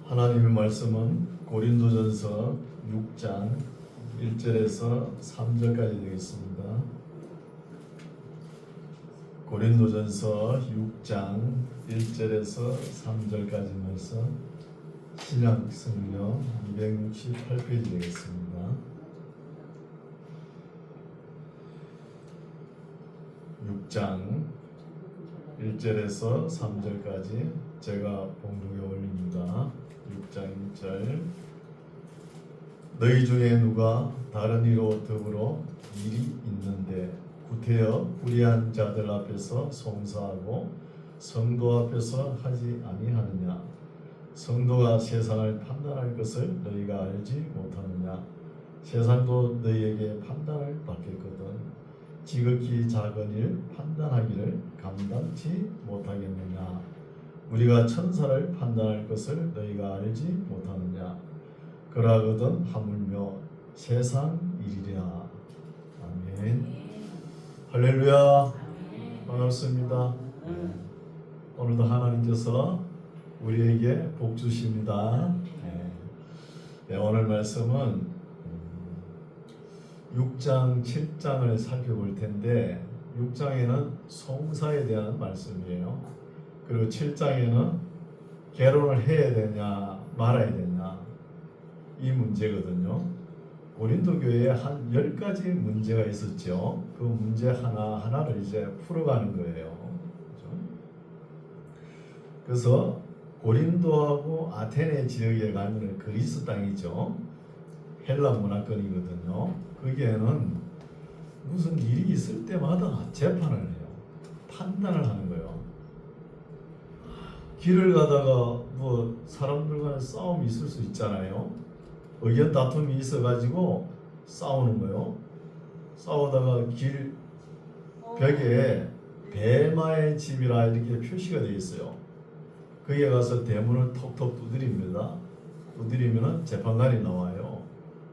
하나님의 말씀은 고린도전서 6장 1절에서 3절까지 되겠습니다. 고린도전서 6장 1절에서 3절까지 말씀, 신약성경 268페이지 되겠습니다. 6장 1절에서 3절까지 제가 봉독해 올립니다. 6장 1절. 너희 중에 누가 다른 이로 더불어 일이 있는데 구태여 불의한 자들 앞에서 송사하고 성도 앞에서 하지 아니하느냐? 성도가 세상을 판단할 것을 너희가 알지 못하느냐? 세상도 너희에게 판단을 받겠거든. 지극히 작은 일 판단하기를 감당치 못하겠느냐? 우리가 천사를 판단할 것을 너희가 알지 못하느냐? 그러하거든 하물며 세상 일이랴. 아멘. 할렐루야. 반갑습니다. 오늘도 하나님께서 우리에게 복 주십니다. 오늘 말씀은 6장, 7장을 살펴볼 텐데 6장에는 송사에 대한 말씀이에요. 그리고 7장에는 결혼을 해야 되냐 말아야 되냐 이 문제거든요. 고린도 교회에 한 10가지 문제가 있었죠. 그 문제 하나하나를 이제 풀어가는 거예요. 그래서 고린도하고 아테네 지역에 가면 그리스 땅이죠. 헬라 문화권이거든요. 거기에는 무슨 일이 있을 때마다 재판을 해요. 판단을 하는 거예요. 길을 가다가 뭐 사람들 간에 싸움이 있을 수 있잖아요. 의견 다툼이 있어가지고 싸우는 거예요. 싸우다가 길 벽에 배마의 집이라 이렇게 표시가 되어 있어요. 거기에 가서 대문을 톡톡 두드립니다. 두드리면은 재판관이 나와요.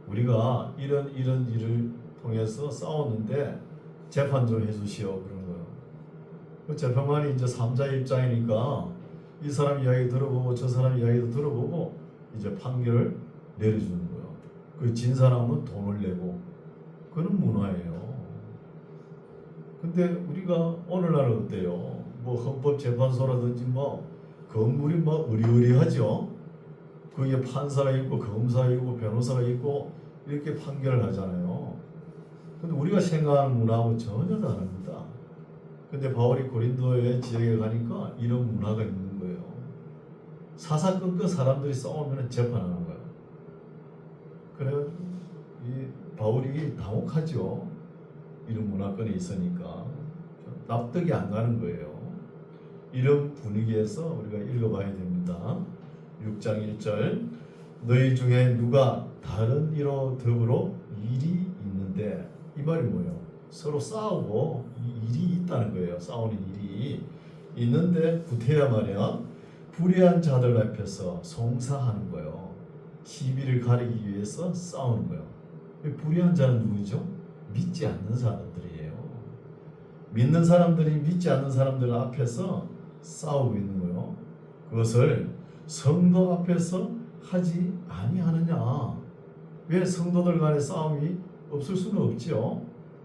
우리가 이런 일을 통해서 싸웠는데 재판 좀 해주시오 그런 거예요. 그 재판관이 이제 3자 입장이니까 이 사람 이야기 들어보고 저 사람 이야기도 들어보고 이제 판결을 내려주는 거예요. 그 진 사람은 돈을 내고 그런 문화예요. 근데 우리가 오늘날은 어때요? 뭐 헌법재판소라든지 뭐 건물이 뭐 의리의리하죠. 거기에 판사가 있고 검사가 있고 변호사가 있고 이렇게 판결을 하잖아요. 근데 우리가 생각하는 문화하고 전혀 다릅니다. 근데 바울이 고린도의 지역에 가니까 이런 문화가 있는 거예요. 사사건건 사람들이 싸우면 재판하는 거예요. 그래서 이 바울이 당혹하죠. 이런 문화권이 있으니까 납득이 안 가는 거예요. 이런 분위기에서 우리가 읽어봐야 됩니다. 6장 1절. 너희 중에 누가 다른 이로 더불어 일이 있는데, 이 말이 뭐예요? 서로 싸우고 일이 있다는 거예요. 싸우는 일이 있는데 구태야 말이야. 불의한 자들 앞에서 송사하는 거예요. 시비를 가리기 위해서 싸우는 거예요. 불의한 자는 누구죠? 믿지 않는 사람들이에요. 믿는 사람들이 믿지 않는 사람들 앞에서 싸우고 있는 거예요. 그것을 성도 앞에서 하지 아니하느냐? 왜 성도들 간의 싸움이 없을 수는 없지요.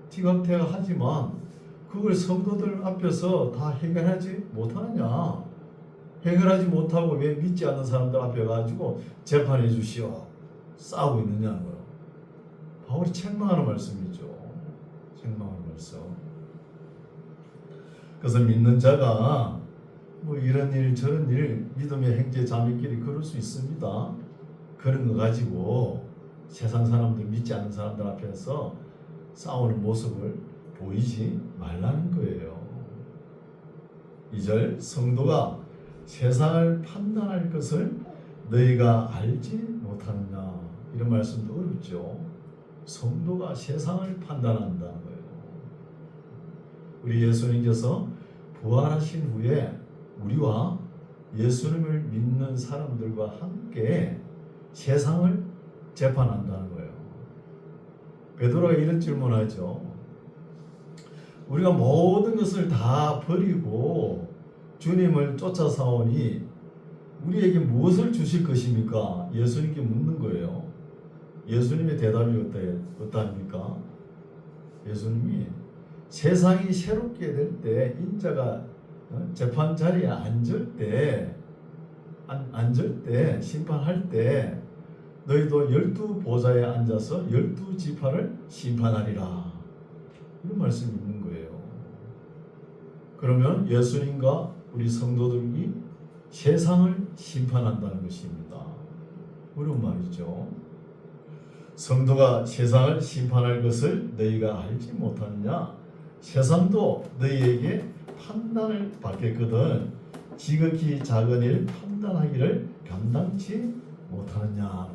티격태격 하지만 그걸 성도들 앞에서 다 해결하지 못하느냐? 해결하지 못하고 왜 믿지 않는 사람들 앞에 가지고 재판해 주시오 싸우고 있느냐는 거예요. 바울이 책망하는 말씀이죠. 책망하는 말씀. 그래서 믿는 자가 뭐 이런 일 저런 일 믿음의 형제 자매끼리 그럴 수 있습니다. 그런 거 가지고 세상 사람들 믿지 않는 사람들 앞에서 싸우는 모습을 보이지 말라는 거예요. 2절. 성도가 세상을 판단할 것을 너희가 알지 못하느냐. 이런 말씀도 어렵죠. 성도가 세상을 판단한다는 거예요. 우리 예수님께서 부활하신 후에 우리와 예수님을 믿는 사람들과 함께 세상을 재판한다는 거예요. 베드로가 이런 질문하죠. 우리가 모든 것을 다 버리고 주님을 쫓아사오니 우리에게 무엇을 주실 것입니까? 예수님께 묻는 거예요. 예수님의 대답이 어떠합니까? 예수님이 세상이 새롭게 될 때 인자가 재판 자리에 앉을 때 심판할 때 너희도 12보좌에 앉아서 12지파를 심판하리라. 이런 말씀이 있는 거예요. 그러면 예수님과 우리 성도들이 세상을 심판한다는 것입니다. 어려운 말이죠. 성도가 세상을 심판할 것을 너희가 알지 못하느냐? 세상도 너희에게 판단을 받겠거든 지극히 작은 일 판단하기를 감당치 못하느냐?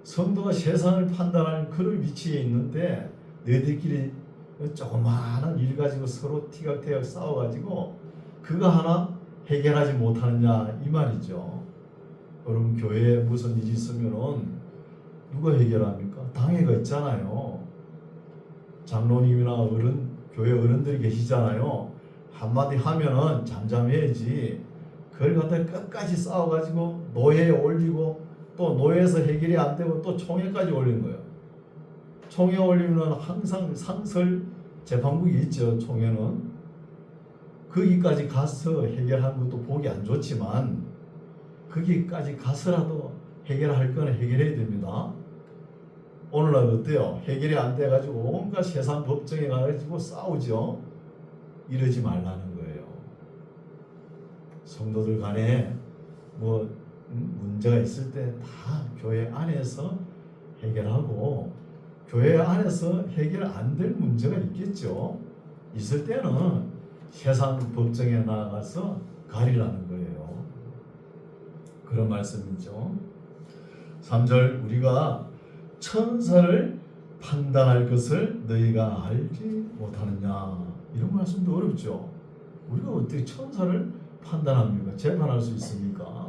성도가 세상을 판단할 그런 위치에 있는데 너희들끼리 조그마한 일 가지고 서로 티격태격 싸워가지고 그거 하나 해결하지 못하느냐 이 말이죠. 여러분 교회에 무슨 일이 있으면은 누가 해결합니까? 당회가 있잖아요. 장로님이나 교회 어른들이 계시잖아요. 한마디 하면은 잠잠해야지. 그걸 갖다 끝까지 싸워가지고 노회에 올리고 또 노회에서 해결이 안 되고 또 총회까지 올리는 거예요. 총회 올리면 항상 상설 재판국이 있죠. 총회는 거기까지 가서 해결하는 것도 보기 안 좋지만 거기까지 가서라도 해결할 거는 해결해야 됩니다. 오늘날 어때요? 해결이 안 돼가지고 온갖 세상 법정에 가가지고 싸우죠. 이러지 말라는 거예요. 성도들 간에 문제가 있을 때 다 교회 안에서 해결하고 교회 안에서 해결 안 될 문제가 있겠죠. 있을 때는 세상 법정에 나가서 가리라는 거예요. 그런 말씀이죠. 3절 우리가 천사를 판단할 것을 너희가 알지 못하느냐. 이런 말씀도 어렵죠. 우리가 어떻게 천사를 판단합니까? 재판할 수 있습니까?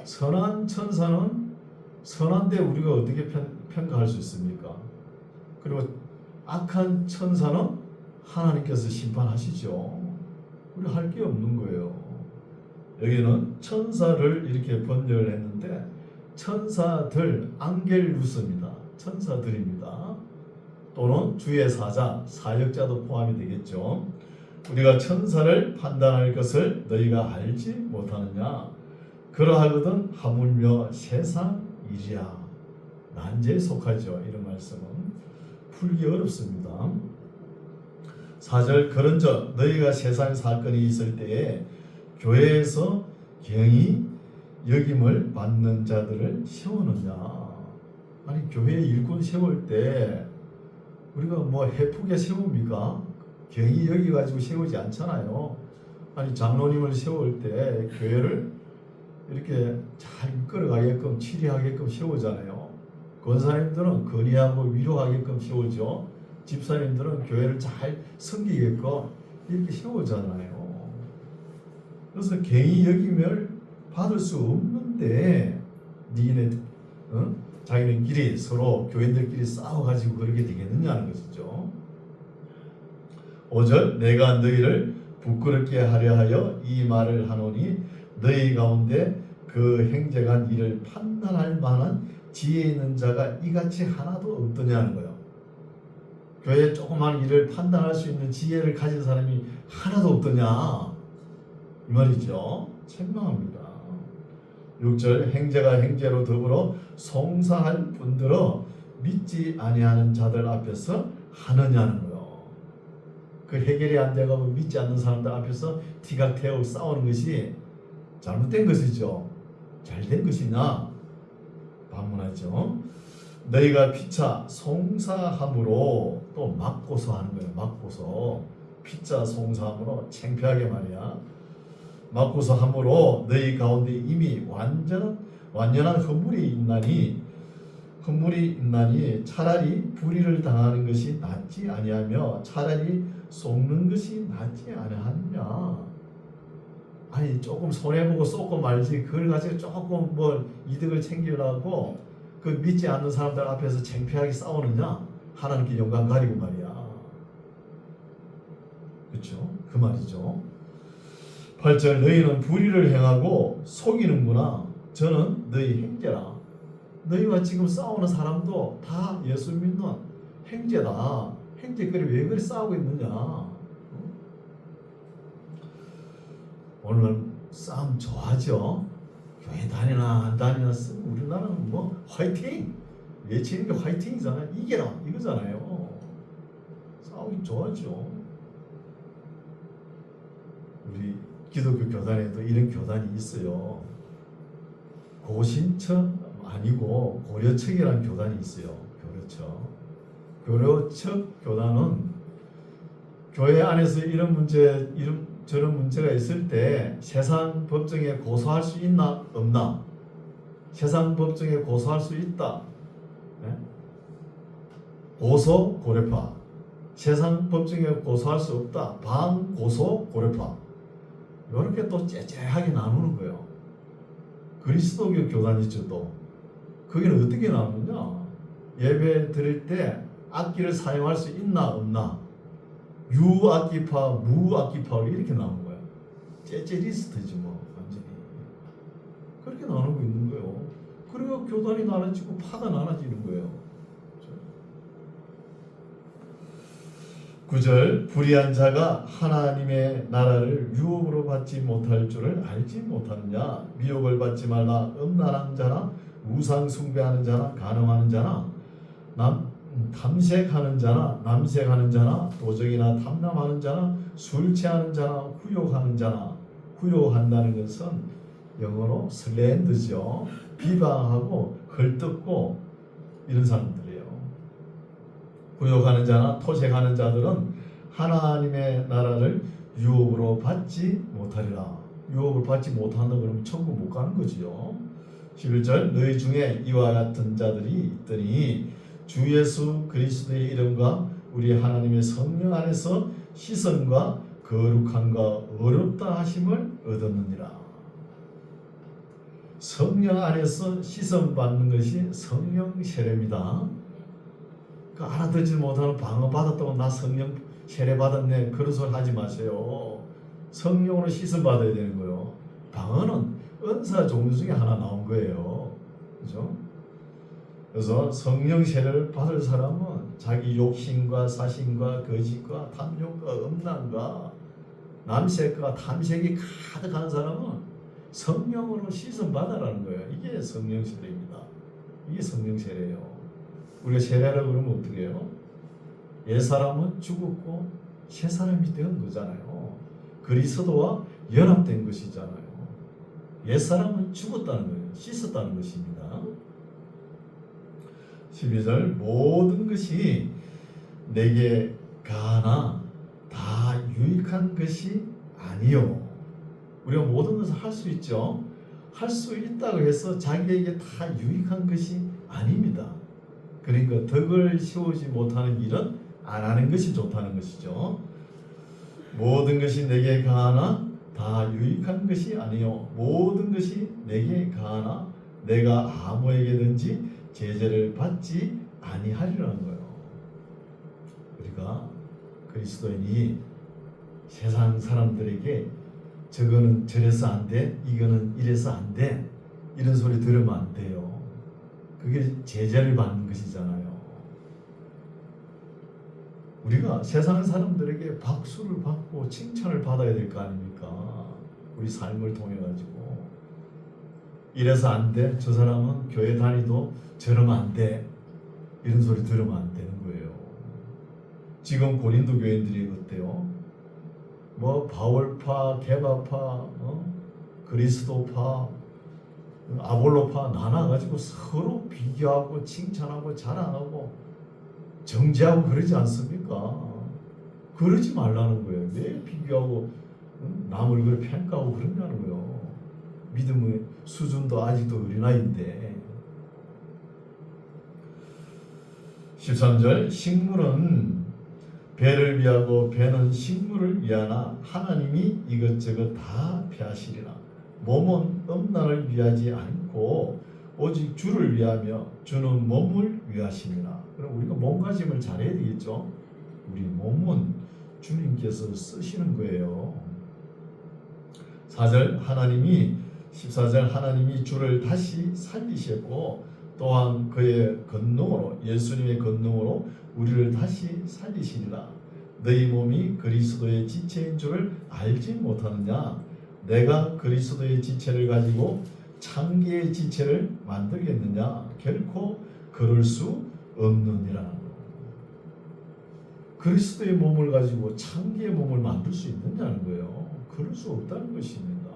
선한 천사는 선한데 우리가 어떻게 평가할 수 있습니까? 그리고 악한 천사는 하나님께서 심판하시죠. 우리 할 게 없는 거예요. 여기는 천사를 이렇게 번역을 했는데 천사들, 앙겔루스입니다. 천사들입니다. 또는 주의 사자, 사역자도 포함이 되겠죠. 우리가 천사를 판단할 것을 너희가 알지 못하느냐? 그러하거든 하물며 세상 일이야. 난제에 속하죠. 이런 말씀은 풀기 어렵습니다. 4절 그런즉 너희가 세상 사건이 있을 때에 교회에서 경히 여김을 받는 자들을 세우느냐? 아니 교회 일꾼 세울 때 우리가 해프게 세웁니까? 경히 여기가지고 세우지 않잖아요. 아니 장로님을 세울 때 교회를 이렇게 잘 이끌어가게끔 치리하게끔 세우잖아요. 권사님들은 건의하고 위로하게끔 세우죠. 집사님들은 교회를 잘 섬기게끔 이렇게 세우잖아요. 그래서 경히 여김을 받을 수 없는데 니네 자기네끼리 서로 교인들끼리 싸워가지고 그렇게 되겠느냐는 것이죠. 5절 내가 너희를 부끄럽게 하려 하여 이 말을 하노니 너희 가운데 그 행적한 일을 판단할 만한 지혜 있는 자가 이같이 하나도 없더냐는 거예요. 교회 조그만 일을 판단할 수 있는 지혜를 가진 사람이 하나도 없더냐 이 말이죠. 책망합니다. 6절 행제가 행제로 더불어 송사할 분들어 믿지 아니하는 자들 앞에서 하느냐는 거예요. 그 해결이 안 되고 믿지 않는 사람들 앞에서 티격태격 싸우는 것이 잘못된 것이죠. 잘된 것이냐? 반문하죠. 너희가 피차 송사함으로 또 맞고서 하는 거예요. 맞고서 피차 송사함으로 창피하게 말이야. 맞고서 함으로 너희 가운데 이미 완전한 허물이 있나니 차라리 불의를 당하는 것이 낫지 아니하며 차라리 속는 것이 낫지 아니하느냐. 아니 조금 손해보고 쏟고 말지 그걸 가지고 조금 이득을 챙기려고 그 믿지 않는 사람들 앞에서 창피하게 싸우느냐. 하나님께 영광 가리고 말이야. 그렇죠? 그 말이죠. 8절 너희는 불의를 행하고 속이는구나. 저는 너희 형제라. 너희와 지금 싸우는 사람도 다 예수 믿는 형제다. 형제끼리 왜 그리 싸우고 있느냐. 오늘 싸움 좋아하죠. 교회 다니나 안 다니나 우리나라는 뭐 화이팅 외치는 게 화이팅이잖아요. 이겨라 이거잖아요. 싸우기 좋아하죠. 우리 기독교 교단에도 이런 교단이 있어요. 고신처 아니고 고려척이라는 교단이 있어요. 고려척 교단은 교회 안에서 이런 문제, 저런 문제가 있을 때 세상 법정에 고소할 수 있나 없나? 세상 법정에 고소할 수 있다. 네? 고소 고려파. 세상 법정에 고소할 수 없다. 반고소 고려파. 이렇게 또 째째하게 나누는 거예요. 그리스도교 교단이 있죠. 또 거기는 어떻게 나누냐? 예배 드릴 때 악기를 사용할 수 있나 없나? 유악기파, 무악기파 이렇게 나오는 거야. 째째 리스트지 뭐 완전히. 그렇게 나누고 있는 거예요. 그리고 교단이 나눠지고 파가 나눠지는 거예요. 9절 불의한 자가 하나님의 나라를 유혹으로 받지 못할 줄을 알지 못하느냐. 미혹을 받지 말라. 음란한 자나 우상 숭배하는 자나 간음하는 자나 탐색하는 자나 남색하는 자나 도적이나 탐남하는 자나 술 취하는 자나 후욕하는 자나. 후욕한다는 것은 영어로 슬렌더죠. 비방하고 헐뜯고 이런 사람들이에요. 후욕하는 자나 토색하는 자들은 하나님의 나라를 유혹으로 받지 못하리라. 유혹을 받지 못한다 그러면 천국 못 가는 거지요. 11절 너희 중에 이와 같은 자들이 있더니 주 예수 그리스도의 이름과 우리 하나님의 성령 안에서 시선과 거룩함과 어렵다 하심을 얻었느니라. 성령 안에서 시선 받는 것이 성령 세례입니다. 그 알아듣지 못하는 방언 받았다고 나 성령 세례 받았네 그런 소리 하지 마세요. 성령으로 시선 받아야 되는 거예요. 방언은 은사 종류 중에 하나 나온 거예요. 그죠? 그래서 성령 세례를 받을 사람은 자기 욕심과 사심과 거짓과 탐욕과 음란과 남색과 탐색이 가득한 사람은 성령으로 시선 받아라는 거예요. 이게 성령 세례입니다. 이게 성령 세례예요. 우리가 세례라고 그러면 어떻게 해요? 옛사람은 죽었고 새사람이 된 거잖아요. 그리스도와 연합된 것이잖아요. 옛사람은 죽었다는 거예요. 씻었다는 것입니다. 12절 모든 것이 내게 가나 다 유익한 것이 아니요. 우리가 모든 것을 할 수 있죠. 할 수 있다고 해서 자기에게 다 유익한 것이 아닙니다. 그러니까 덕을 세우지 못하는 일은 안 하는 것이 좋다는 것이죠. 모든 것이 내게 가나 다 유익한 것이 아니요. 모든 것이 내게 가나 내가 아무에게든지 제재를 받지 아니하리라는 거예요. 우리가 그리스도인이 세상 사람들에게 저거는 저래서 안 돼, 이거는 이래서 안 돼, 이런 소리 들으면 안 돼요. 그게 제재를 받는 것이잖아요. 우리가 세상 사람들에게 박수를 받고 칭찬을 받아야 될 거 아닙니까? 우리 삶을 통해 가지고 이래서 안 돼, 저 사람은 교회 다니도 저러면 안 돼, 이런 소리 들으면 안 되는 거예요. 지금 고린도 교인들이 어때요? 뭐 바울파, 게바파, 그리스도파, 아볼로파 나눠가지고 서로 비교하고 칭찬하고 자랑하고 정죄하고 그러지 않습니까? 그러지 말라는 거예요. 왜 비교하고 남을 그렇게 평가하고 그러냐는 거예요. 믿음의 수준도 아직도 어린아이인데. 13절 식물은 배를 위하고 배는 식물을 위하나 하나님이 이것저것 다 배하시리라. 몸은 음란을 위하지 않고 오직 주를 위하며 주는 몸을 위하심이라. 그럼 우리가 몸가짐을 잘해야 되겠죠. 우리 몸은 주님께서 쓰시는 거예요. 4절 하나님이 14절 하나님이 주를 다시 살리셨고 또한 그의 권능으로 예수님의 권능으로 우리를 다시 살리시리라. 너희 몸이 그리스도의 지체인 줄을 알지 못하느냐? 내가 그리스도의 지체를 가지고 창기의 지체를 만들겠느냐? 결코 그럴 수 없느니라. 그리스도의 몸을 가지고 창기의 몸을 만들 수 있느냐는 거예요. 그럴 수 없다는 것입니다.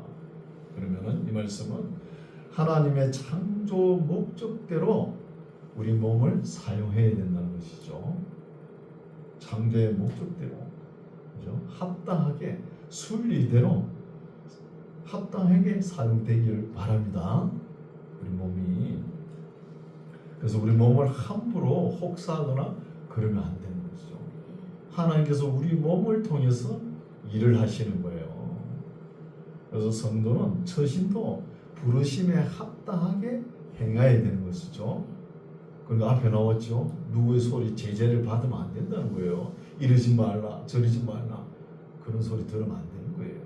그러면은 이 말씀은 하나님의 창조 목적대로 우리 몸을 사용해야 된다는 것이죠. 창조의 목적대로, 그죠? 합당하게 순리대로 합당하게 사용되기를 바랍니다. 우리 몸이. 그래서 우리 몸을 함부로 혹사하거나 그러면 안 되는 것이죠. 하나님께서 우리 몸을 통해서 일을 하시는 거예요. 그래서 성도는 처신도 부르심에 합당하게 행해야 되는 것이죠. 그러니까 앞에 나왔죠. 누구의 소리 제재를 받으면 안 된다는 거예요. 이러지 말라 저러지 말라 그런 소리 들으면 안 되는 거예요.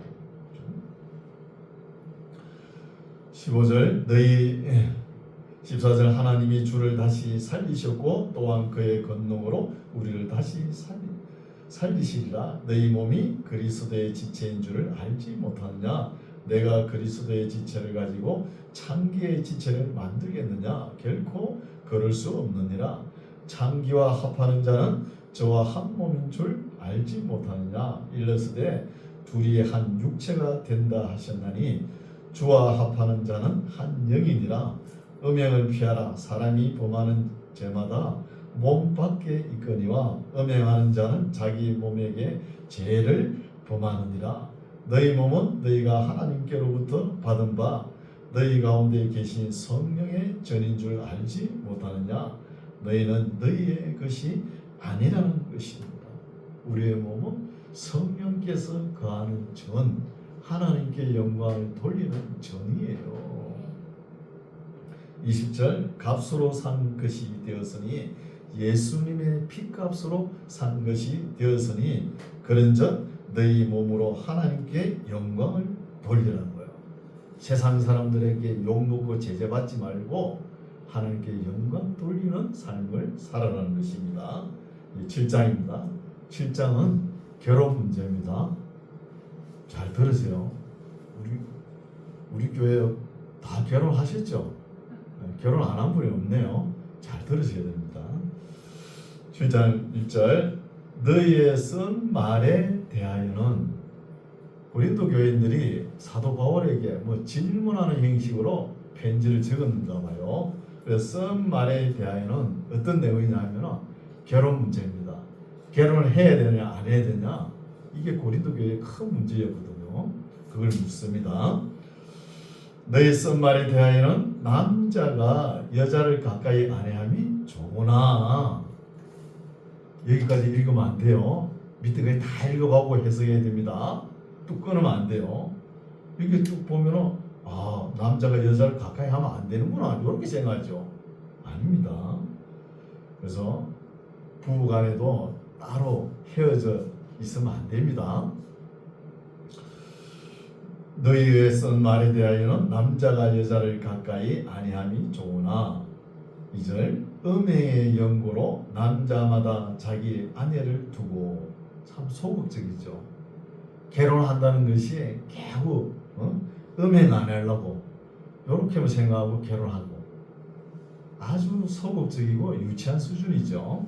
15절 너희 14절 하나님이 주를 다시 살리셨고 또한 그의 권능으로 우리를 다시 살리시리라. 너희 몸이 그리스도의 지체인 줄을 알지 못하느냐? 내가 그리스도의 지체를 가지고 창기의 지체를 만들겠느냐? 결코 그럴 수 없느니라. 창기와 합하는 자는 저와 한 몸인 줄 알지 못하느냐? 일러스되 둘이 한 육체가 된다 하셨나니 주와 합하는 자는 한 영이니라. 음행을 피하라. 사람이 범하는 죄마다 몸 밖에 있거니와 음행하는 자는 자기 몸에게 죄를 범하느니라. 너희 몸은 너희가 하나님께로부터 받은 바 너희 가운데 계신 성령의 전인 줄 알지 못하느냐? 너희는 너희의 것이 아니라는 것입니다. 우리의 몸은 성령께서 거하는 전, 하나님께 영광을 돌리는 전이에요. 20절 값으로 산 것이 되었으니 예수님의 피값으로 산 것이 되었으니 그런즉 너희 몸으로 하나님께 영광을 돌리라는 거예요. 세상 사람들에게 욕먹고 제재받지 말고 하나님께 영광 돌리는 삶을 살아가는 것입니다. 7장입니다. 7장은 결혼 문제입니다. 잘 들으세요. 우리 교회 다 결혼하셨죠? 결혼 안 한 분이 없네요. 잘 들으셔야 됩니다. 7장 1절 너희의 쓴 말에 대하여는 고린도 교인들이 사도 바울에게 질문하는 형식으로 편지를 적었는가 봐요. 그래서 쓴 말에 대하여는 어떤 내용이냐면 결혼 문제입니다. 결혼을 해야 되냐 안 해야 되냐 이게 고린도 교회의 큰 문제였거든요. 그걸 묻습니다. 너희 쓴 말에 대하여는 남자가 여자를 가까이 아내함이 좋으나 여기까지 읽으면 안 돼요. 밑에까지 다 읽어가고 해석해야 됩니다. 뚝 끊으면 안 돼요. 이렇게 쭉 보면은 남자가 여자를 가까이 하면 안 되는구나 이렇게 생각하죠. 아닙니다. 그래서 부부간에도 따로 헤어져 있으면 안 됩니다. 너희의 쓴 말에 대하여는 남자가 여자를 가까이 아니함이 좋으나 2절 음행의 연고로 남자마다 자기 아내를 두고 참 소극적이죠. 결혼한다는 것이 겨우 음행 안 하려고 이렇게만 생각하고 결혼하고 아주 소극적이고 유치한 수준이죠.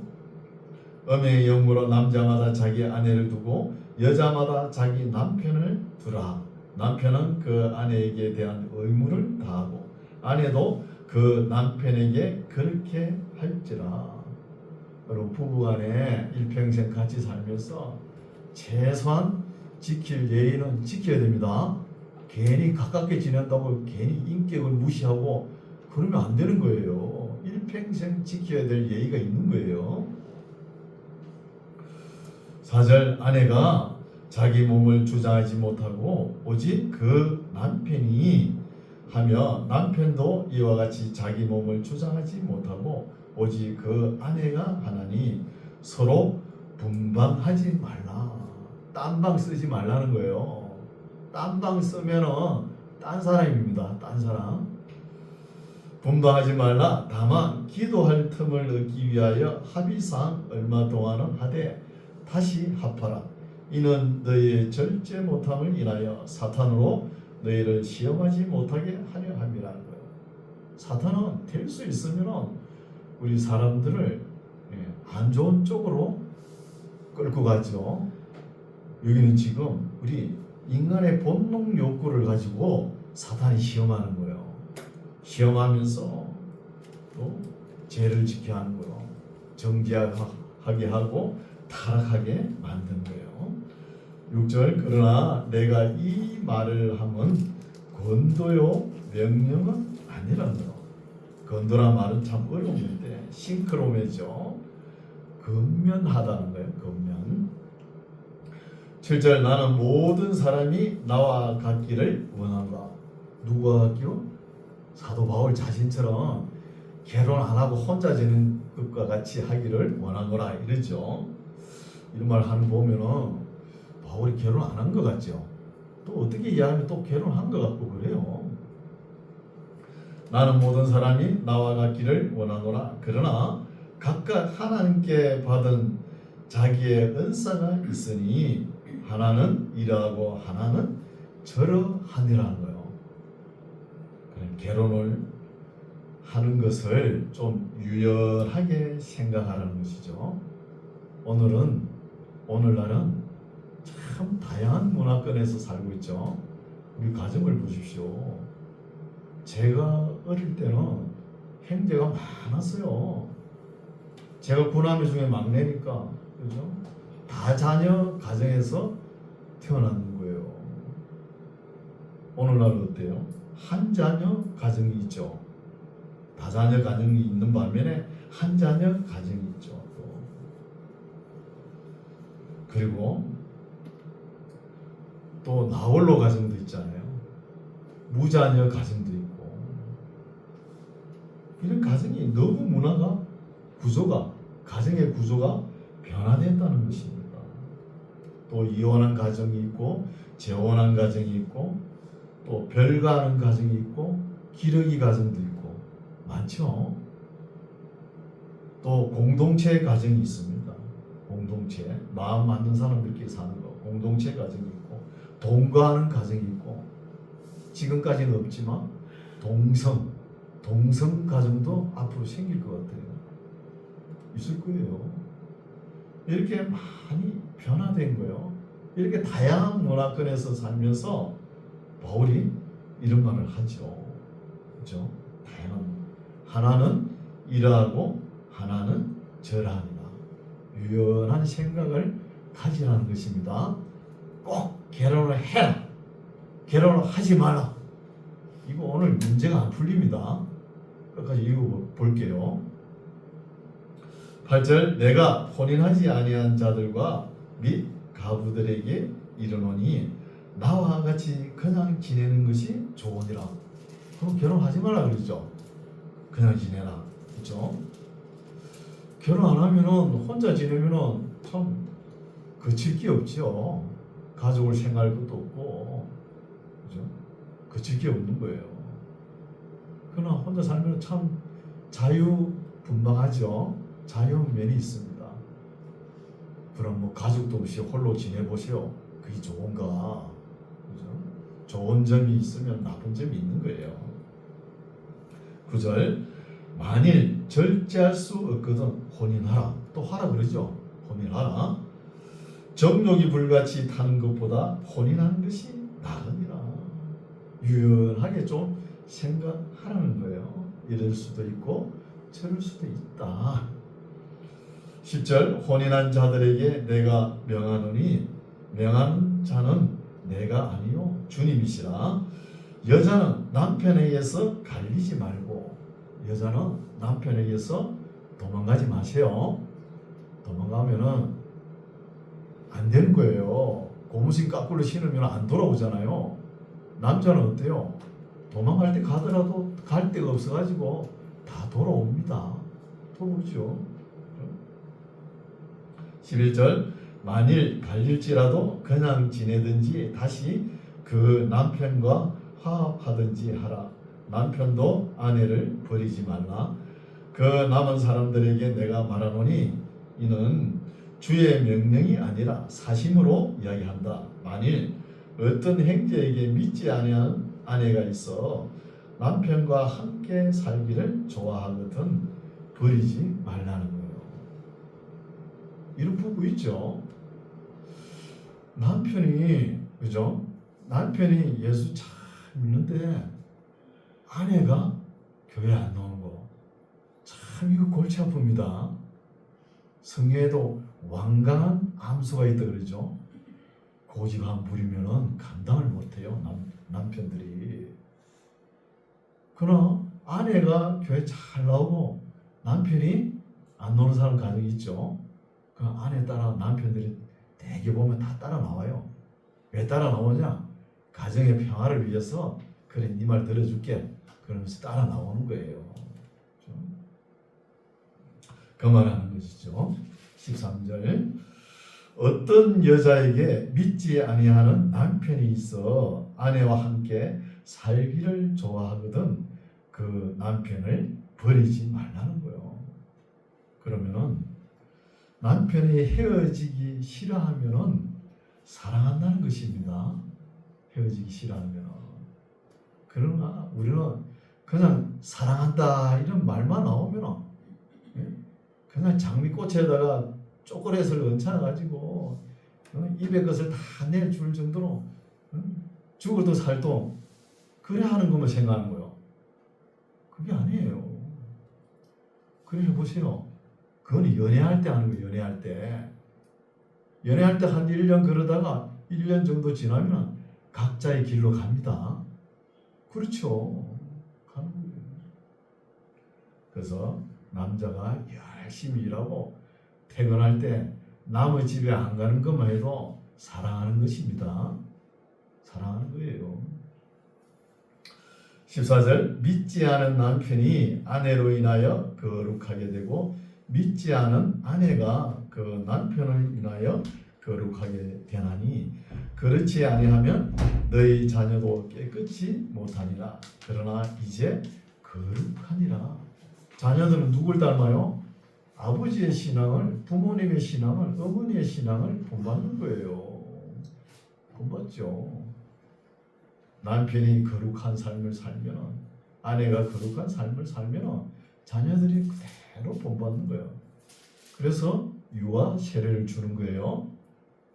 음행의 연고로 남자마다 자기 아내를 두고 여자마다 자기 남편을 두라. 남편은 그 아내에게 대한 의무를 다하고 아내도 그 남편에게 그렇게 할지라. 여러분 부부간에 일평생 같이 살면서 최소한 지킬 예의는 지켜야 됩니다. 괜히 가깝게 지낸다고 괜히 인격을 무시하고 그러면 안 되는 거예요. 일평생 지켜야 될 예의가 있는 거예요. 4절 아내가 자기 몸을 주장하지 못하고 오직 그 남편이 하며 남편도 이와 같이 자기 몸을 주장하지 못하고 오직 그 아내가 하나니 서로 분방하지 말라. 딴방 쓰지 말라는 거예요. 딴방 쓰면은 딴 사람입니다. 딴 사람. 분방하지 말라. 다만 기도할 틈을 얻기 위하여 합의상 얼마 동안은 하되 다시 합하라. 이는 너희의 절제 못함을 인하여 사탄으로 너희를 시험하지 못하게 하려 함이라는 거예요. 사탄은 될 수 있으면 우리 사람들을 안 좋은 쪽으로 끌고 가죠. 여기는 지금 우리 인간의 본능 욕구를 가지고 사탄이 시험하는 거예요. 시험하면서 또 죄를 지게 하는 거예요. 정죄하게 하고 타락하게 만든 거예요. 6절 그러나 내가 이 말을 하면 권도요 명령은 아니라는 거예요. 권도란 말은 참 어려운데 싱크로매죠. 근면하다는 거예요. 근면. 7절 나는 모든 사람이 나와 같기를 원한다. 누구와 같기요? 사도 바울 자신처럼 결혼 안 하고 혼자 지는 것과 같이 하기를 원하노라 이러죠. 이런 말 하는 보면은 바울이 결혼 안 한 것 같죠. 또 어떻게 이해하면 또 결혼한 것 같고 그래요. 나는 모든 사람이 나와 같기를 원하노라. 그러나 각각 하나님께 받은 자기의 은사가 있으니 하나는 이러하고 하나는 저러하니라는 거예요. 결혼을 하는 것을 좀 유연하게 생각하라는 것이죠. 오늘날은 참 다양한 문화권에서 살고 있죠. 우리 가정을 보십시오. 제가 어릴 때는 형제가 많았어요. 제가 9남매 중에 막내니까, 그죠? 다자녀 가정에서 태어난 거예요. 오늘날은 어때요? 한 자녀 가정이 있죠. 다자녀 가정이 있는 반면에 한 자녀 가정이 있죠. 그리고 또 나홀로 가정도 있잖아요. 무자녀 가정도 있고. 이런 가정이 너무 문화가 가정의 구조가 변화된다는 것입니다. 또 이혼한 가정이 있고 재혼한 가정이 있고 또 별가하는 가정이 있고 기러기 가정도 있고 많죠. 또 공동체 가정이 있습니다. 공동체 마음 맞는 사람들끼리 사는 거 공동체 가정이 있고 동거하는 가정이 있고 지금까지는 없지만 동성 가정도 앞으로 생길 것 같아요. 있을 거예요. 이렇게 많이 변화된 거예요. 이렇게 다양한 문화권에서 살면서 바울이 이런 말을 하죠. 그렇죠? 다양한 하나는 이러하고 하나는 저러하니라. 유연한 생각을 가지라는 것입니다. 꼭 결혼을 해라. 결혼을 하지 마라. 이거 오늘 문제가 안 풀립니다. 끝까지 읽어볼게요. 8절 내가 혼인하지 아니한 자들과 및 가부들에게 이르노니 나와 같이 그냥 지내는 것이 좋으니라. 그럼 결혼하지 말라 그러죠. 그냥 지내라. 그렇죠? 결혼 안 하면은 혼자 지내면은 참 거칠 게 없죠. 가족을 생각할 것도 없고, 그죠? 거칠 게 없는 거예요. 그러나 혼자 살면 참 자유분방하죠. 자유한 면이 있습니다. 그럼 뭐 가족도 없이 홀로 지내보세요. 그게 좋은가? 그죠? 좋은 점이 있으면 나쁜 점이 있는 거예요. 9절 만일 절제할 수 없거든 혼인하라. 또 하라 그러죠. 혼인하라. 정욕이 불같이 타는 것보다 혼인하는 것이 나으니라. 유연하게 좀 생각하라는 거예요. 이럴 수도 있고 저럴 수도 있다. 10절 혼인한 자들에게 내가 명하노니 명한 자는 내가 아니요 주님이시라. 여자는 남편에게서 갈리지 말고 여자는 남편에게서 도망가지 마세요. 도망가면은 안 되는 거예요. 고무신 까꾸로 신으면 안 돌아오잖아요. 남자는 어때요? 도망갈 때 가더라도 갈 데가 없어가지고 다 돌아옵니다. 돌아오죠. 11절 만일 갈릴지라도 그냥 지내든지 다시 그 남편과 화합하든지 하라. 남편도 아내를 버리지 말라. 그 남은 사람들에게 내가 말하노니 이는 주의 명령이 아니라 사심으로 이야기한다. 만일 어떤 형제에게 믿지 아니한 아내가 있어 남편과 함께 살기를 좋아하거든 버리지 말라는 거예요. 이런 부부 있죠. 남편이 그죠? 남편이 예수 잘 믿는데 아내가 교회 안 나오는 거 참 이거 골치 아픕니다. 성경에도 완강한 암수가 있다 그러죠. 고집한 부리면은 감당을 못해요. 남편들이. 그러나 아내가 교회 잘 나오고 남편이 안 노는 사람 가정이 있죠. 그 아내 따라 남편들이 대개 보면 다 따라 나와요. 왜 따라 나오냐? 가정의 평화를 위해서 그래 네 말 들어줄게 그러면서 따라 나오는 거예요. 그 말하는 것이죠. 13절 어떤 여자에게 믿지 아니하는 남편이 있어 아내와 함께 살기를 좋아하거든 그 남편을 버리지 말라는 거예요. 그러면은 남편이 헤어지기 싫어하면은 사랑한다는 것입니다. 헤어지기 싫어하면은. 그러나 우리는 그냥 사랑한다 이런 말만 나오면은 그냥 장미꽃에다가 초콜릿을 얹혀가지고 입에 것을 다 내줄 정도로 죽어도 살도 그래 하는 것만 생각하는 거예요. 그게 아니에요. 그래 보세요. 그건 연애할 때 하는 거예요. 연애할 때. 연애할 때 한 1년 그러다가 1년 정도 지나면 각자의 길로 갑니다. 그렇죠. 가는 거예요. 그래서 남자가 열심히 일하고 퇴근할 때 남의 집에 안 가는 것만 해도 사랑하는 것입니다. 사랑하는 거예요. 14절 믿지 않은 남편이 아내로 인하여 거룩하게 되고 믿지 않은 아내가 그 남편을 인하여 거룩하게 되나니 그렇지 아니하면 너희 자녀도 깨끗이 못하니라. 그러나 이제 거룩하니라. 자녀들은 누굴 닮아요? 아버지의 신앙을, 부모님의 신앙을, 어머니의 신앙을 본받는 거예요. 본받죠. 남편이 거룩한 삶을 살면, 아내가 거룩한 삶을 살면 자녀들이 그대로 본받는 거예요. 그래서 유아 세례를 주는 거예요.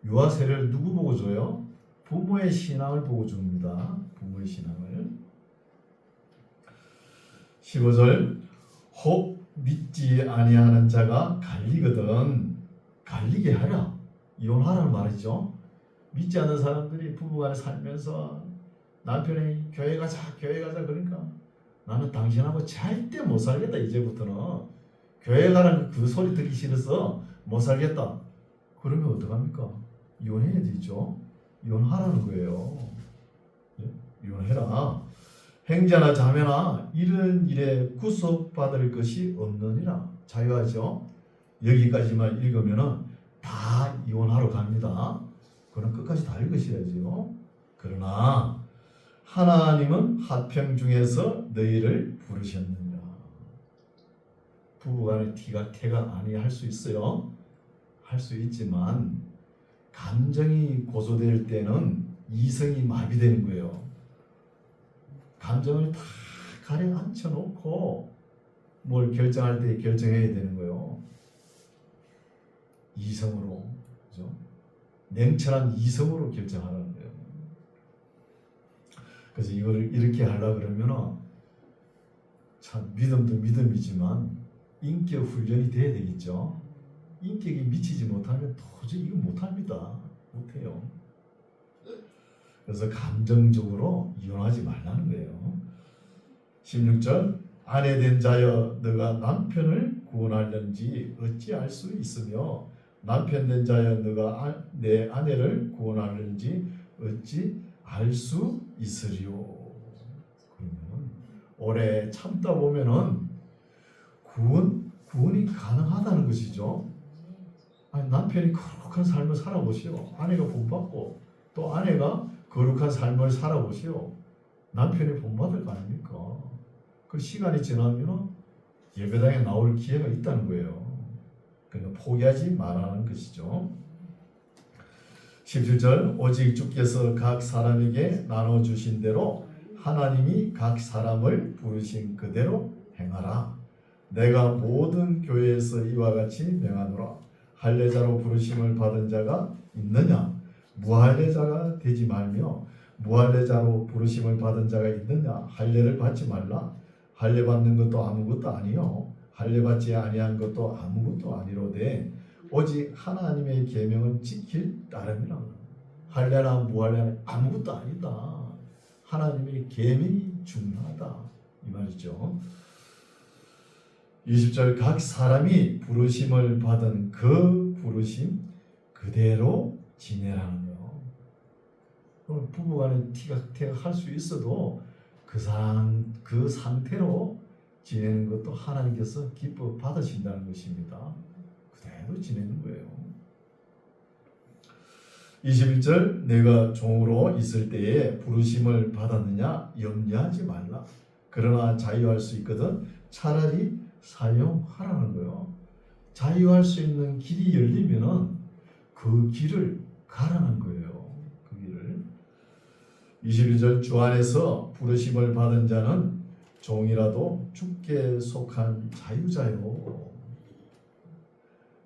유아 세례를 누구 보고 줘요? 부모의 신앙을 보고 줍니다. 부모의 신앙을. 15절 혹 믿지 아니하는 자가 갈리거든 갈리게 하라. 이혼하라는 말이죠. 믿지 않는 사람들이 부부간에 살면서 남편이 교회 가자 그러니까 나는 당신하고 절대 못 살겠다. 이제부터는 교회 가라는 그 소리 듣기 싫어서 못 살겠다. 그러면 어떡합니까? 이혼해야 되죠. 이혼하라는 거예요. 이혼해라. 행자나 자매나 이런 일에 구속받을 것이 없느니라. 자유하죠. 여기까지만 읽으면은 다 이혼하러 갑니다. 그럼 끝까지 다 읽으셔야죠. 그러나 하나님은 화평 중에서 너희를 부르셨느니라. 부부간에 티가 아니할 수 있어요. 할 수 있지만 감정이 고소될 때는 이성이 마비되는 거예요. 감정을 다 가려 앉혀놓고 뭘 결정할 때 결정해야 되는 거예요. 이성으로, 그죠? 냉철한 이성으로 결정하라는 거예요. 그래서 이거를 이렇게 하려고 그러면은 참 믿음도 믿음이지만 인격 훈련이 돼야 되겠죠. 인격이 미치지 못하면 도저히 이거 못합니다. 못해요. 그래서 감정적으로 이혼하지 말라는 거예요. 16절 아내 된 자여 너가 남편을 구원하려는지 어찌 알 수 있으며 남편 된 자여 너가 내 아내를 구원하려는지 어찌 알 수 있으리요. 그러면 오래 참다 보면은 구원이 가능하다는 것이죠. 아니, 남편이 거룩한 삶을 살아보시오. 아내가 본받고 또 아내가 거룩한 삶을 살아보시오. 남편이 본받을 거 아닙니까? 그 시간이 지나면 예배당에 나올 기회가 있다는 거예요. 그러니까 포기하지 말라는 것이죠. 17절 오직 주께서 각 사람에게 나눠주신 대로 하나님이 각 사람을 부르신 그대로 행하라. 내가 모든 교회에서 이와 같이 명하노라. 할례자로 부르심을 받은 자가 있느냐? 무할례자가 되지 말며 무할례자로 부르심을 받은 자가 있느냐? 할례를 받지 말라. 할례 받는 것도 아무것도 아니요 할례 받지 아니한 것도 아무것도 아니로되 오직 하나님의 계명은 지킬 따름이라. 할례나 무할례는 아무것도 아니다. 하나님의 계명이 중요하다 이 말이죠. 20절 각 사람이 부르심을 받은 그 부르심 그대로 지내라는 거예요. 부부간에 티격태격 할 수 있어도 그 상태로 지내는 것도 하나님께서 기뻐 받으신다는 것입니다. 그대로 지내는 거예요. 21절 내가 종으로 있을 때에 부르심을 받았느냐 염려하지 말라. 그러나 자유할 수 있거든 차라리 사용하라는 거예요. 자유할 수 있는 길이 열리면은 그 길을 가라는 거예요. 그 길을. 21절 주 안에서 부르심을 받은 자는 종이라도 주께 속한 자유자요.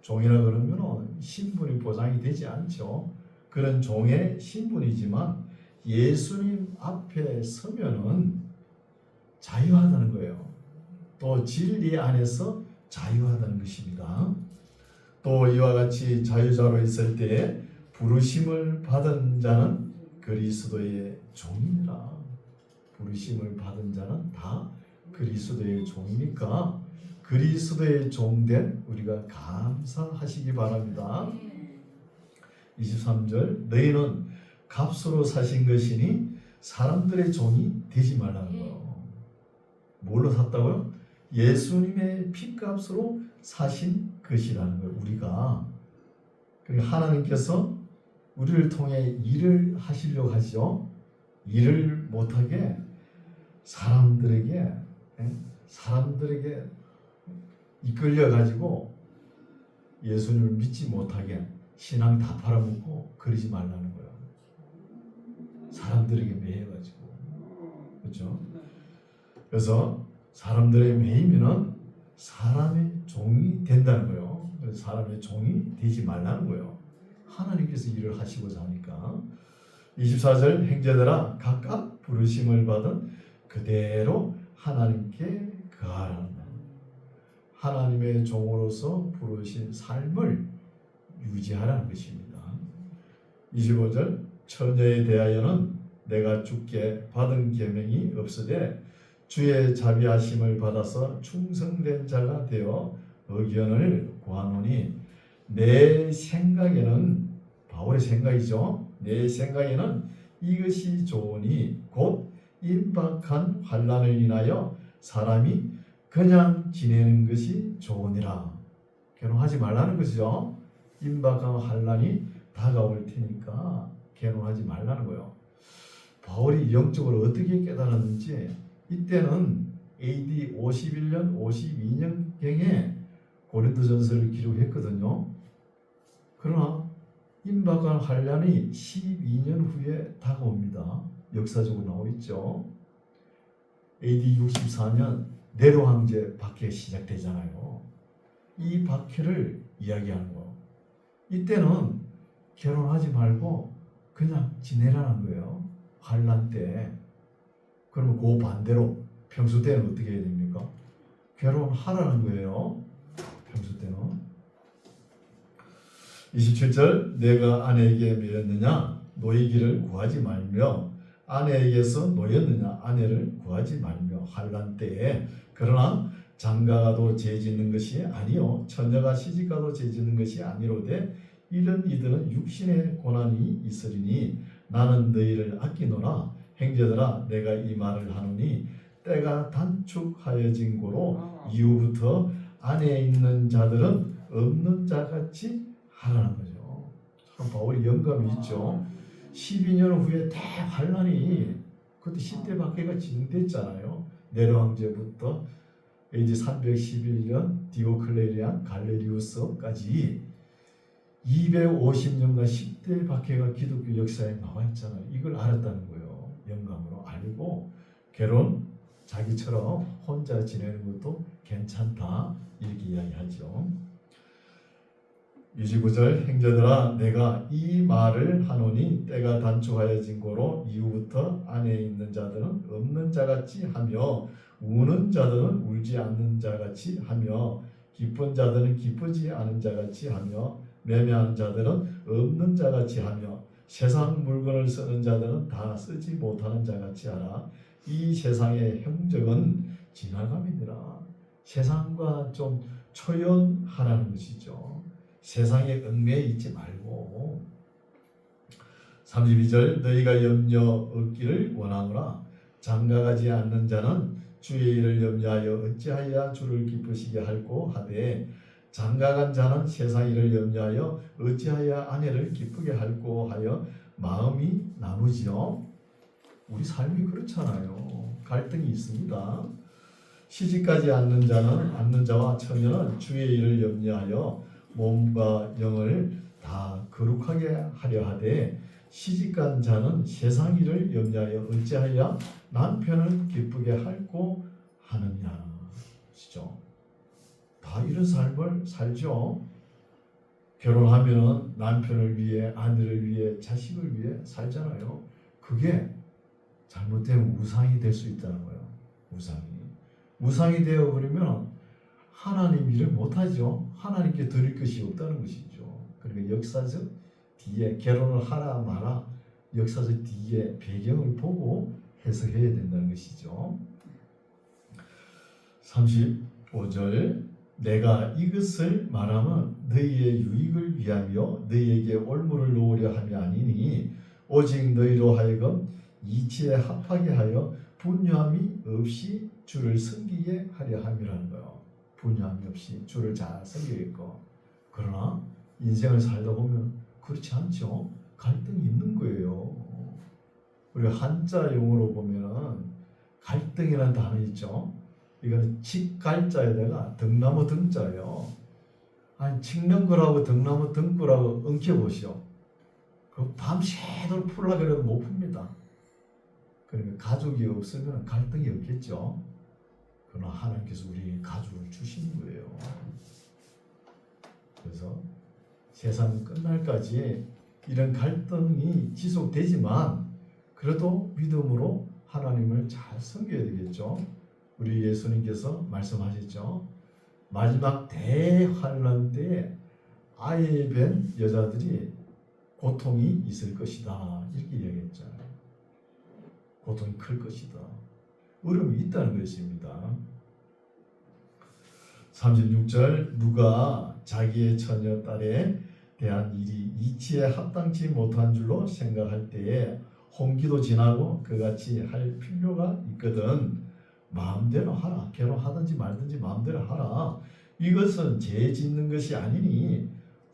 종이라 그러면 신분이 보장이 되지 않죠. 그런 종의 신분이지만 예수님 앞에 서면은 자유하다는 거예요. 또 진리 안에서 자유하다는 것입니다. 또 이와 같이 자유자로 있을 때에 부르심을 받은 자는 그리스도의 종이니라. 부르심을 받은 자는 다 그리스도의 종이니까 그리스도의 종된 우리가 감사하시기 바랍니다. 23절 너희는 값으로 사신 것이니 사람들의 종이 되지 말라는 거예요. 뭘로 샀다고요? 예수님의 피값으로 사신 것이라는 거예요. 우리가 하나님께서 우리를 통해 일을 하시려고 하죠. 일을 못하게 사람들에게 이끌려 가지고 예수님을 믿지 못하게 신앙 다 팔아먹고 그러지 말라는 거예요. 사람들에게 매여가지고 그렇죠? 그래서 사람들에 매이면은 사람의 종이 된다는 거예요. 그래서 사람의 종이 되지 말라는 거예요. 하나님께서 일을 하시고자 하니까. 24절 형제들아 각각 부르심을 받은 그대로 하나님께 거하라는 거예요. 하나님의 종으로서 부르신 삶을 유지하라는 것입니다. 25절 처녀에 대하여는 내가 주께 받은 계명이 없으되 주의 자비하심을 받아서 충성된 자가 되어 의견을 구하노니 내 생각에는 바울의 생각이죠. 내 생각에는 이것이 좋으니 곧 임박한 환난을 인하여 사람이 그냥 지내는 것이 좋으니라. 결혼하지 말라는 것이죠. 임박한 환난이 다가올 테니까 결혼하지 말라는 거예요. 바울이 영적으로 어떻게 깨달았는지 이때는 AD 51년, 52년경에 고린도전서를 기록했거든요. 그러나 임박한 환난이 12년 후에 다가옵니다. 역사적으로 나오 있죠. AD 64년 네로 황제 박해 시작되잖아요. 이 박해를 이야기하는 거. 이때는 결혼하지 말고 그냥 지내라는 거예요. 환난 때. 그러면 그 반대로 평소 때는 어떻게 해야 됩니까? 결혼하라는 거예요. 평소 때는. 27절 내가 아내에게 매였느냐 노이기를 구하지 말며 아내에게서 노였느냐 아내를 구하지 말며 환난 때에 그러나 장가가도 죄짓는 것이 아니요 처녀가 시집가도 죄짓는 것이 아니로되 이런 이들은 육신의 고난이 있으리니 나는 너희를 아끼노라. 형제들아 내가 이 말을 하노니 때가 단축하여진 고로 이후부터 안에 있는 자들은 없는 자같이 하라는 거죠. 참 바울이 영감이 있죠. 12년 후에 대환란이 그때 10대 박해가 진행됐잖아요. 네로 황제부터 AD 311년 디오클레리안 갈레리우스까지 250년간 10대 박해가 기독교 역사에 나와 있잖아요. 이걸 알았다는 거예요. 영감으로 알고 결혼 자기처럼 혼자 지내는 것도 괜찮다 이렇게 이야기하죠. 유지구절 행자들아 내가 이 말을 하노니 때가 단축하여진 고로 이후부터 안에 있는 자들은 없는 자같이 하며 우는 자들은 울지 않는 자같이 하며 기쁜 자들은 기쁘지 않은 자같이 하며 매매하는 자들은 없는 자같이 하며 세상 물건을 쓰는 자들은 다 쓰지 못하는 자같이 하라. 이 세상의 행적은 지나감이니라. 세상과 좀 초연하라는 것이죠. 세상에 얽매여 있지 말고. 32절 너희가 염려 얻기를 원하노라. 장가가지 않는 자는 주의 일을 염려하여 어찌하여 주를 기쁘시게 할꼬 하되 장가간 자는 세상 일을 염려하여 어찌하여 아내를 기쁘게 할꼬 하여 마음이 나누지요. 우리 삶이 그렇잖아요. 갈등이 있습니다. 시집가지 않는 자와 처녀는 주의 일을 염려하여 몸과 영을 다 거룩하게 하려 하되 시집간 자는 세상 일을 염려하여 어찌하여 남편을 기쁘게 할꼬 하느냐. 그렇죠? 다 이런 삶을 살죠. 결혼하면 남편을 위해, 아내를 위해, 자식을 위해 살잖아요. 그게 잘못되면 우상이 될 수 있다는 거예요. 우상이 되어버리면 하나님 일을 못하죠. 하나님께 드릴 것이 없다는 것이죠. 그러니까 역사적 뒤에 결혼을 하라 마라 역사적 뒤에 배경을 보고 해석해야 된다는 것이죠. 35절 내가 이것을 말하면 너희의 유익을 위하며 너희에게 올무를 놓으려 함이 아니니 오직 너희로 하여금 이치에 합하게 하여 분유함이 없이 주를 섬기게 하려 함이라는 거예요. 분유함이 없이 주를 잘 섬기겠고. 그러나 인생을 살다 보면 그렇지 않죠. 갈등이 있는 거예요. 우리가 한자 용어로 보면은 갈등이라는 단어 있죠. 이거는 직갈자에다가 등나무 등자예요. 아니 칡는 등나무 등구라고 엉켜보시오. 그 밤새도록 풀라 그래도 못 풉니다. 그러니까 가족이 없으면 갈등이 없겠죠. 그러나 하나님께서 우리 가족을 주시는 거예요. 그래서 세상 끝날까지 이런 갈등이 지속되지만 그래도 믿음으로 하나님을 잘 섬겨야 되겠죠. 우리 예수님께서 말씀하셨죠. 마지막 대환란 때에 아이 뵌 여자들이 고통이 있을 것이다. 이렇게 이야기했잖아요. 고통이 클 것이다. 어려움이 있다는 것입니다. 36절 누가 자기의 처녀 딸에 대한 일이 이치에 합당치 못한 줄로 생각할 때에 홍기도 지나고 그같이 할 필요가 있거든 마음대로 하라. 결혼하든지 말든지 마음대로 하라. 이것은 죄 짓는 것이 아니니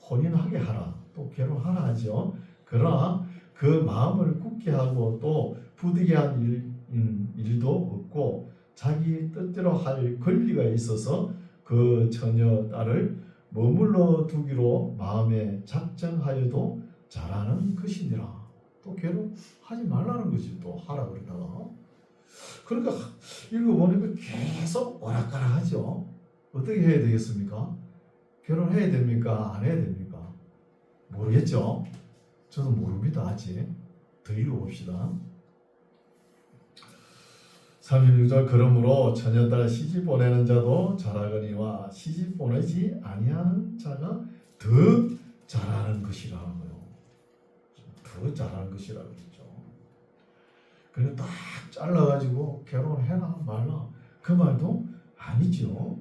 혼인하게 하라. 또 결혼하라 하죠. 그러나 그 마음을 굳게 하고 또 부득이 한 일도 없고 자기 뜻대로 할 권리가 있어서 그 처녀 딸을 머물러 두기로 마음에 작정하여도 잘하는 것이니라. 또 결혼하지 말라는 것이 또 하라 그러다가 그러니까 읽어보니까 계속 오락가락하죠. 어떻게 해야 되겠습니까? 결혼해야 됩니까? 안 해야 됩니까? 모르겠죠. 저도 모릅니다. 아직 더 읽어봅시다. 36절 그러므로 처녀딸 시집 보내는 자도 잘하거니와 시집 보내지 아니하는 자가 더 잘하는 것이라는 거예요. 더 잘하는 것이라고 그랬죠. 그러니까 딱 잘라가지고 결혼해라 말라 그 말도 아니죠.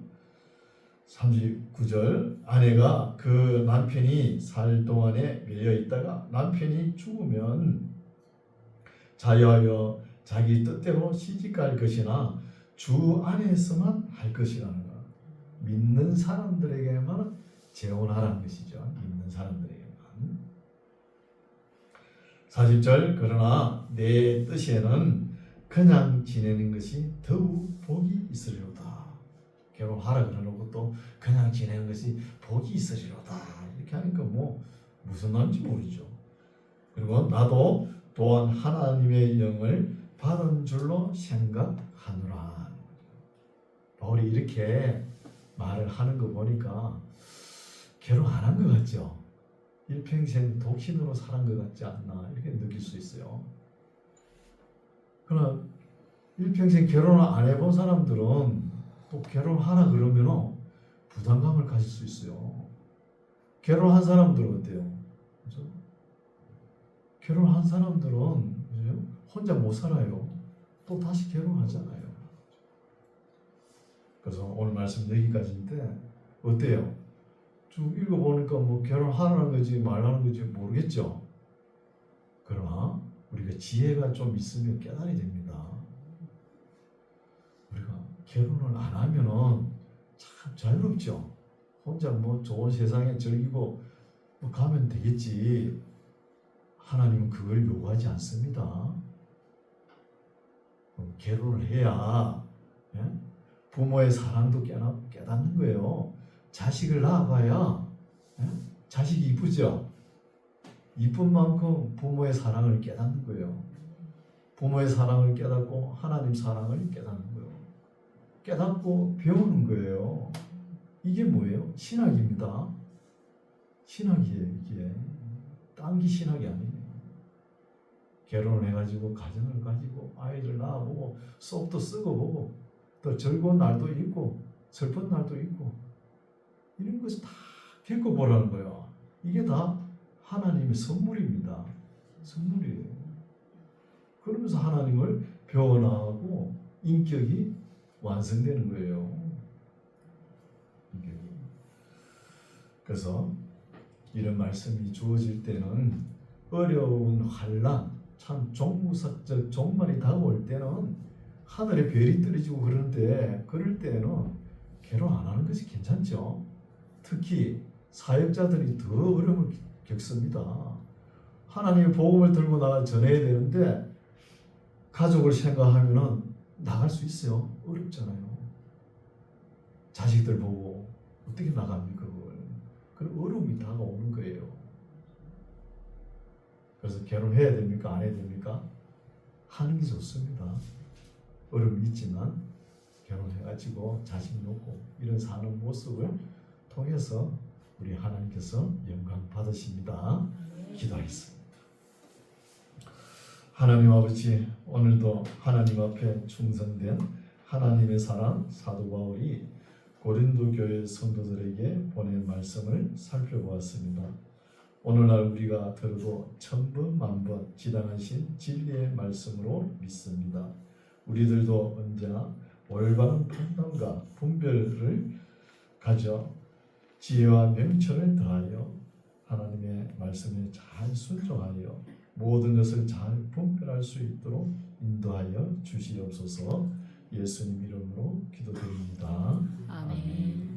39절 아내가 그 남편이 살 동안에 매여 있다가 남편이 죽으면 자유하여 자기 뜻대로 시집갈 것이나 주 안에서만 할 것이라는 거. 믿는 사람들에게만 재혼하라는 것이죠. 믿는 사람들에게만. 40절 그러나 내 뜻에는 그냥 지내는 것이 더욱 복이 있으리로다. 결혼하라 그러놓고 또 그냥 지내는 것이 복이 있으리로다 이렇게 하니까 뭐 무슨 말인지 모르죠. 그리고 나도 또한 하나님의 영을 받은 줄로 생각하노라. 바울이 이렇게 말을 하는 거 보니까 결혼 안 한 것 같죠. 일평생 독신으로 살은 것 같지 않나 이렇게 느낄 수 있어요. 그러나 일평생 결혼을 안 해본 사람들은 또 결혼하라 그러면 부담감을 가질 수 있어요. 결혼한 사람들은 어때요? 그죠? 결혼한 사람들은 그죠? 혼자 못 살아요. 또 다시 결혼하잖아요. 그래서 오늘 말씀 여기까지인데 어때요? 쭉 읽어보니까 뭐 결혼하라는 거지 말라는 거지 모르겠죠. 그러나 우리가 지혜가 좀 있으면 깨달아야 됩니다. 우리가 결혼을 안 하면은 참 자유롭죠. 혼자 뭐 좋은 세상에 즐기고 뭐 가면 되겠지. 하나님은 그걸 요구하지 않습니다. 결혼을 해야 예? 부모의 사랑도 깨닫는 거예요. 자식을 낳아봐야 예? 자식이 이쁘죠. 이쁜 만큼 부모의 사랑을 깨닫는 거예요. 부모의 사랑을 깨닫고 하나님 사랑을 깨닫는 거예요. 깨닫고 배우는 거예요. 이게 뭐예요? 신학입니다. 신학이에요. 이게 딴 게 신학이 아니에요. 결혼을 해가지고 가정을 가지고 아이를 낳아보고 수업도 쓰고 보고 또 즐거운 날도 있고 슬픈 날도 있고 이런 것을 다 겪어보라는 거예요. 이게 다 하나님의 선물입니다. 선물이에요. 그러면서 하나님을 배워나가고 인격이 완성되는 거예요. 인격이. 그래서 이런 말씀이 주어질 때는 어려운 환난, 참 종무사적 종말이 다가올 때는 하늘에 별이 떨어지고 그러는데 그럴 때는 결혼 안 하는 것이 괜찮죠. 특히 사역자들이 더 어려움을 겪습니다. 하나님의 복음을 들고 나가 전해야 되는데 가족을 생각하면은 나갈 수 있어요. 어렵잖아요. 자식들 보고 어떻게 나갑니까 그걸? 그런 어려움이 다가오는 거예요. 그래서 결혼해야 됩니까? 안 해야 됩니까? 하는 게 좋습니다. 어려움이 있지만 결혼해가지고 자식 놓고 이런 사는 모습을 통해서 우리 하나님께서 영광 받으십니다. 기도하겠습니다. 하나님 아버지, 오늘도 하나님 앞에 충성된 하나님의 사랑 사도 바울이 고린도 교회 성도들에게 보낸 말씀을 살펴보았습니다. 오늘날 우리가 들어도 천번 만번 지당하신 진리의 말씀으로 믿습니다. 우리들도 언제나 올바른 판단과 분별을 가져 지혜와 명철을 더하여 하나님의 말씀에 잘 순종하여 모든 것을 잘 분별할 수 있도록 인도하여 주시옵소서. 예수님 이름으로 기도드립니다. 아멘.